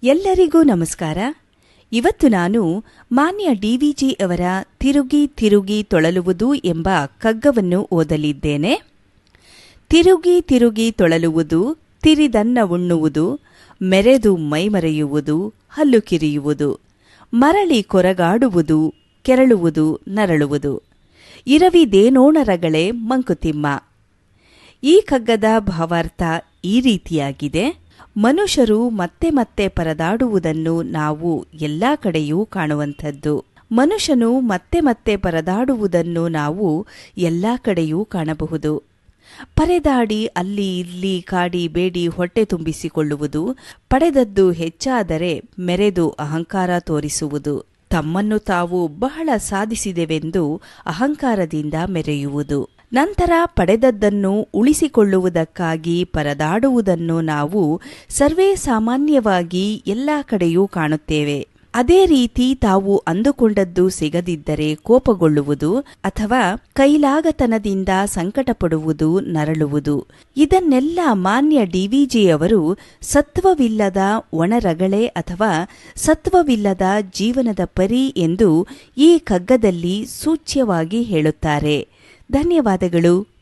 ಎಲ್ಲರಿಗೂ ನಮಸ್ಕಾರ. ಇವತ್ತು ನಾನು ಮಾನ್ಯ ಡಿವಿಜಿ ಅವರ ತಿರುಗಿ ತಿರುಗಿ ತೊಳಲುವುದು ಎಂಬ ಕಗ್ಗವನ್ನು ಓದಲಿದ್ದೇನೆ. ತಿರುಗಿ ತಿರುಗಿ ತೊಳಲುವುದು, ತಿರಿದನ್ನ ಉಣ್ಣುವುದು, ಮೆರೆದು ಮೈಮರೆಯುವುದು, ಹಲ್ಲು ಕಿರಿಯುವುದು, ಮರಳಿ ಕೊರಗಾಡುವುದು, ಕೆರಳುವುದು, ನರಳುವುದು, ಇರವಿದೇನೋಣರಗಳೇ ಮಂಕುತಿಮ್ಮ. ಈ ಕಗ್ಗದ ಭಾವಾರ್ಥ ಈ ರೀತಿಯಾಗಿದೆ. ಮನುಷ್ಯರು ಮತ್ತೆ ಮತ್ತೆ ಪರದಾಡುವುದನ್ನು ನಾವು ಎಲ್ಲಾ ಕಡೆಯೂ ಕಾಣುವಂಥದ್ದು. ಮನುಷ್ಯನು ಮತ್ತೆ ಮತ್ತೆ ಪರದಾಡುವುದನ್ನು ನಾವು ಎಲ್ಲಾ ಕಡೆಯೂ ಕಾಣಬಹುದು. ಪರೆದಾಡಿ ಅಲ್ಲಿ ಇಲ್ಲಿ ಕಾಡಿ ಬೇಡಿ ಹೊಟ್ಟೆ ತುಂಬಿಸಿಕೊಳ್ಳುವುದು, ಪಡೆದದ್ದು ಹೆಚ್ಚಾದರೆ ಮೆರೆದು ಅಹಂಕಾರ ತೋರಿಸುವುದು, ತಮ್ಮನ್ನು ತಾವು ಬಹಳ ಸಾಧಿಸಿದೆವೆಂದು ಅಹಂಕಾರದಿಂದ ಮೆರೆಯುವುದು, ನಂತರ ಪಡೆದದ್ದನ್ನು ಉಳಿಸಿಕೊಳ್ಳುವುದಕ್ಕಾಗಿ ಪರದಾಡುವುದನ್ನು ನಾವು ಸರ್ವೇ ಸಾಮಾನ್ಯವಾಗಿ ಎಲ್ಲಾ ಕಡೆಯೂ ಕಾಣುತ್ತೇವೆ. ಅದೇ ರೀತಿ ತಾವು ಅಂದುಕೊಂಡದ್ದು ಸಿಗದಿದ್ದರೆ ಕೋಪಗೊಳ್ಳುವುದು ಅಥವಾ ಕೈಲಾಗತನದಿಂದ ಸಂಕಟಪಡುವುದು, ನರಳುವುದು. ಇದನ್ನೆಲ್ಲ ಮಾನ್ಯ ಡಿವಿಜಿಯವರು ಸತ್ವವಿಲ್ಲದ ಒಣರಗಳೆ ಅಥವಾ ಸತ್ವವಿಲ್ಲದ ಜೀವನದ ಪರಿ ಎಂದು ಈ ಕಗ್ಗದಲ್ಲಿ ಸೂಚ್ಯವಾಗಿ ಹೇಳುತ್ತಾರೆ. ಧನ್ಯವಾದಗಳು.